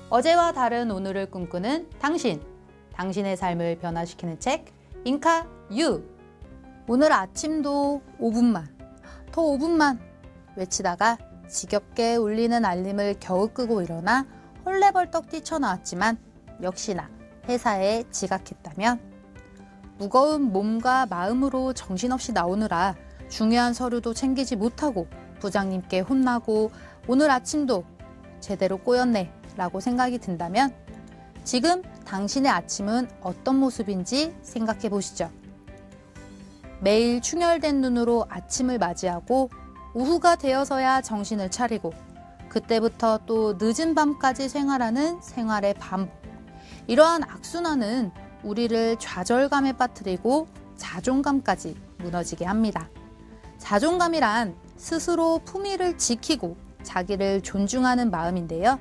어제와 다른 오늘을 꿈꾸는 당신, 당신의 삶을 변화시키는 책 인카 유. 오늘 아침도 5분만, 더 5분만 외치다가 지겹게 울리는 알림을 겨우 끄고 일어나 헐레벌떡 뛰쳐나왔지만 역시나 회사에 지각했다면, 무거운 몸과 마음으로 정신없이 나오느라 중요한 서류도 챙기지 못하고 부장님께 혼나고 오늘 아침도 제대로 꼬였네 라고 생각이 든다면, 지금 당신의 아침은 어떤 모습인지 생각해 보시죠. 매일 충혈된 눈으로 아침을 맞이하고 오후가 되어서야 정신을 차리고 그때부터 또 늦은 밤까지 생활하는 생활의 반복. 이러한 악순환은 우리를 좌절감에 빠뜨리고 자존감까지 무너지게 합니다. 자존감이란 스스로 품위를 지키고 자기를 존중하는 마음인데요.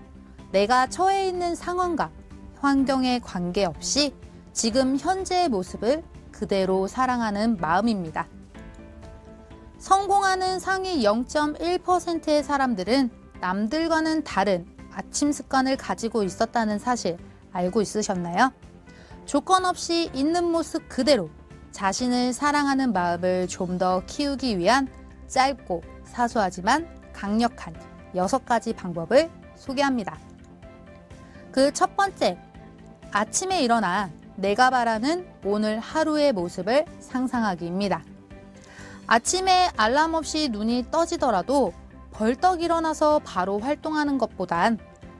내가 처해 있는 상황과 환경에 관계없이 지금 현재의 모습을 그대로 사랑하는 마음입니다. 성공하는 상위 0.1%의 사람들은 남들과는 다른 아침 습관을 가지고 있었다는 사실 알고 있으셨나요? 조건 없이 있는 모습 그대로 자신을 사랑하는 마음을 좀 더 키우기 위한 짧고 사소하지만 강력한 6가지 방법을 소개합니다. 그 첫 번째, 아침에 일어나 내가 바라는 오늘 하루의 모습을 상상하기입니다. 아침에 알람 없이 눈이 떠지더라도 벌떡 일어나서 바로 활동하는 것보단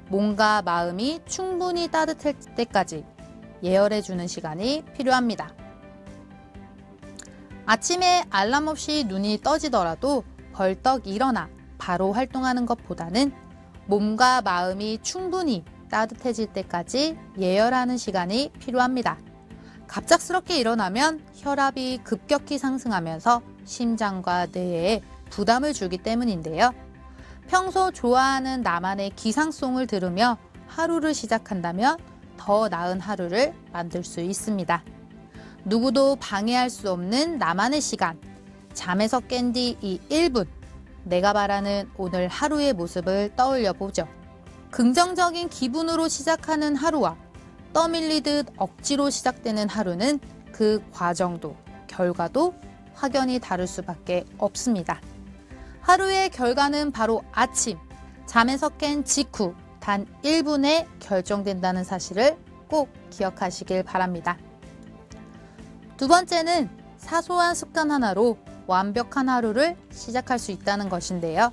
몸과 마음이 충분히 따뜻할 때까지 예열해주는 시간이 필요합니다. 아침에 알람 없이 눈이 떠지더라도 벌떡 일어나 바로 활동하는 것보다는 몸과 마음이 충분히 따뜻해질 때까지 예열하는 시간이 필요합니다. 갑작스럽게 일어나면 혈압이 급격히 상승하면서 심장과 뇌에 부담을 주기 때문인데요. 평소 좋아하는 나만의 기상송을 들으며 하루를 시작한다면 더 나은 하루를 만들 수 있습니다. 누구도 방해할 수 없는 나만의 시간, 잠에서 깬 뒤 이 1분, 내가 바라는 오늘 하루의 모습을 떠올려 보죠. 긍정적인 기분으로 시작하는 하루와 떠밀리듯 억지로 시작되는 하루는 그 과정도 결과도 확연히 다를 수밖에 없습니다. 하루의 결과는 바로 아침, 잠에서 깬 직후 단 1분에 결정된다는 사실을 꼭 기억하시길 바랍니다. 두 번째는 사소한 습관 하나로 완벽한 하루를 시작할 수 있다는 것인데요.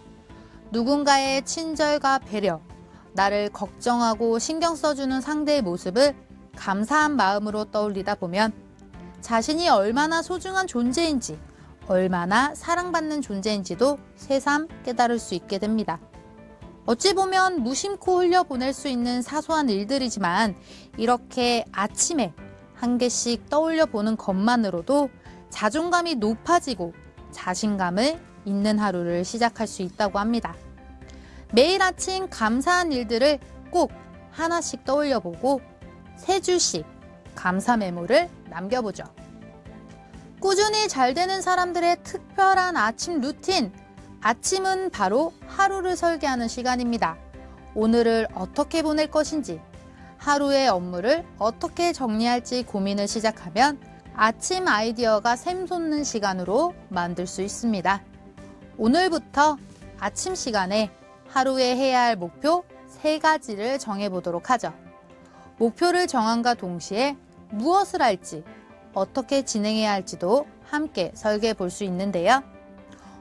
누군가의 친절과 배려, 나를 걱정하고 신경 써주는 상대의 모습을 감사한 마음으로 떠올리다 보면 자신이 얼마나 소중한 존재인지, 얼마나 사랑받는 존재인지도 새삼 깨달을 수 있게 됩니다. 어찌 보면 무심코 흘려보낼 수 있는 사소한 일들이지만 이렇게 아침에 한 개씩 떠올려 보는 것만으로도 자존감이 높아지고 자신감을 있는 하루를 시작할 수 있다고 합니다. 매일 아침 감사한 일들을 꼭 하나씩 떠올려보고 3줄씩 감사 메모를 남겨보죠. 꾸준히 잘 되는 사람들의 특별한 아침 루틴, 아침은 바로 하루를 설계하는 시간입니다. 오늘을 어떻게 보낼 것인지, 하루의 업무를 어떻게 정리할지 고민을 시작하면 아침 아이디어가 샘솟는 시간으로 만들 수 있습니다. 오늘부터 아침 시간에 하루에 해야 할 목표 3가지를 정해보도록 하죠. 목표를 정함과 동시에 무엇을 할지, 어떻게 진행해야 할지도 함께 설계해 볼 수 있는데요.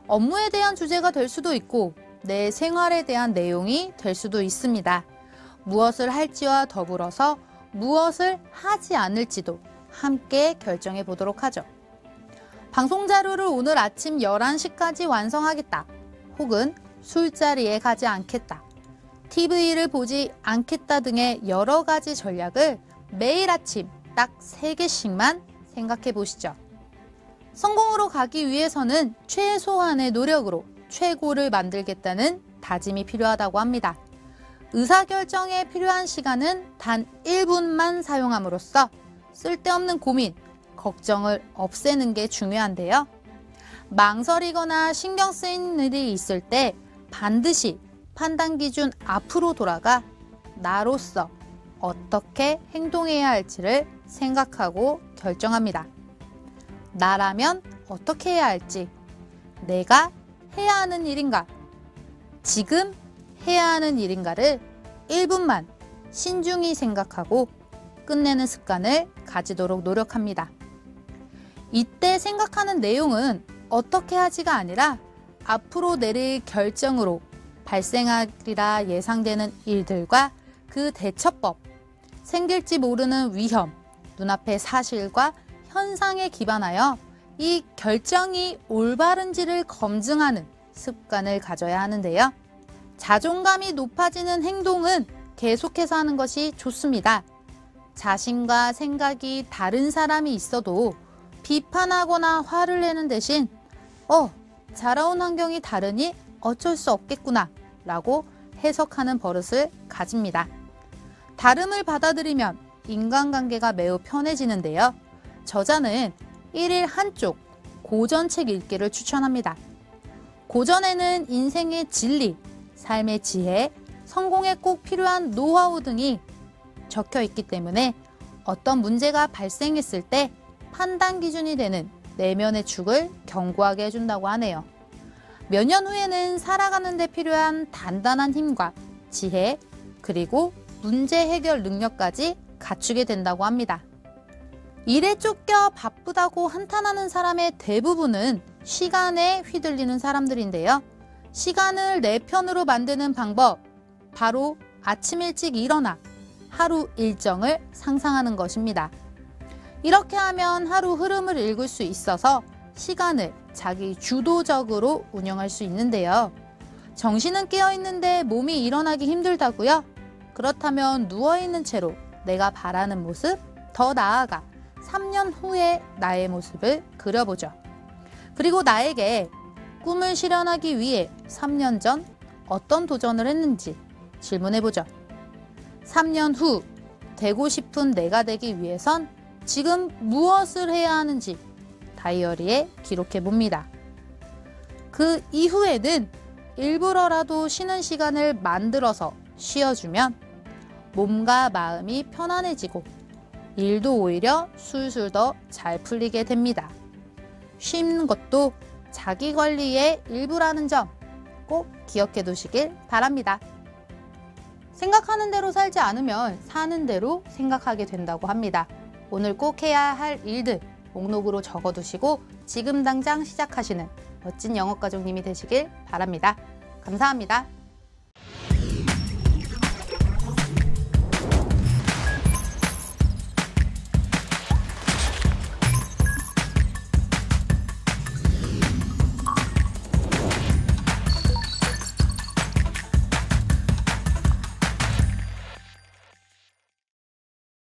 업무에 대한 주제가 될 수도 있고 내 생활에 대한 내용이 될 수도 있습니다. 무엇을 할지와 더불어서 무엇을 하지 않을지도 함께 결정해 보도록 하죠. 방송 자료를 오늘 아침 11시까지 완성하겠다. 혹은 술자리에 가지 않겠다. TV를 보지 않겠다 등의 여러 가지 전략을 매일 아침 딱 3개씩만 생각해 보시죠. 성공으로 가기 위해서는 최소한의 노력으로 최고를 만들겠다는 다짐이 필요하다고 합니다. 의사결정에 필요한 시간은 단 1분만 사용함으로써 쓸데없는 고민, 걱정을 없애는 게 중요한데요. 망설이거나 신경 쓰이는 일이 있을 때 반드시 판단 기준 앞으로 돌아가 나로서 어떻게 행동해야 할지를 생각하고 결정합니다. 나라면 어떻게 해야 할지, 내가 해야 하는 일인가, 지금 해야 하는 일인가를 1분만 신중히 생각하고 끝내는 습관을 가지도록 노력합니다. 이때 생각하는 내용은 어떻게 하지가 아니라 앞으로 내릴 결정으로 발생하리라 예상되는 일들과 그 대처법, 생길지 모르는 위험, 눈앞의 사실과 현상에 기반하여 이 결정이 올바른지를 검증하는 습관을 가져야 하는데요. 자존감이 높아지는 행동은 계속해서 하는 것이 좋습니다. 자신과 생각이 다른 사람이 있어도 비판하거나 화를 내는 대신 자라온 환경이 다르니 어쩔 수 없겠구나 라고 해석하는 버릇을 가집니다. 다름을 받아들이면 인간관계가 매우 편해지는데요. 저자는 1일 한쪽 고전책 읽기를 추천합니다. 고전에는 인생의 진리, 삶의 지혜, 성공에 꼭 필요한 노하우 등이 적혀 있기 때문에 어떤 문제가 발생했을 때 판단 기준이 되는 내면의 축을 견고하게 해준다고 하네요. 몇 년 후에는 살아가는 데 필요한 단단한 힘과 지혜, 그리고 문제 해결 능력까지 갖추게 된다고 합니다. 일에 쫓겨 바쁘다고 한탄하는 사람의 대부분은 시간에 휘둘리는 사람들인데요. 시간을 내 편으로 만드는 방법, 바로 아침 일찍 일어나 하루 일정을 상상하는 것입니다. 이렇게 하면 하루 흐름을 읽을 수 있어서 시간을 자기 주도적으로 운영할 수 있는데요. 정신은 깨어있는데 몸이 일어나기 힘들다고요? 그렇다면 누워있는 채로 내가 바라는 모습, 더 나아가 3년 후의 나의 모습을 그려보죠. 그리고 나에게 꿈을 실현하기 위해 3년 전 어떤 도전을 했는지 질문해보죠. 3년 후 되고 싶은 내가 되기 위해선 지금 무엇을 해야 하는지 다이어리에 기록해봅니다. 그 이후에는 일부러라도 쉬는 시간을 만들어서 쉬어주면 몸과 마음이 편안해지고 일도 오히려 술술 더 잘 풀리게 됩니다. 쉬는 것도 자기 관리의 일부라는 점 꼭 기억해 두시길 바랍니다. 생각하는 대로 살지 않으면 사는 대로 생각하게 된다고 합니다. 오늘 꼭 해야 할 일들 목록으로 적어두시고 지금 당장 시작하시는 멋진 영어가족님이 되시길 바랍니다. 감사합니다.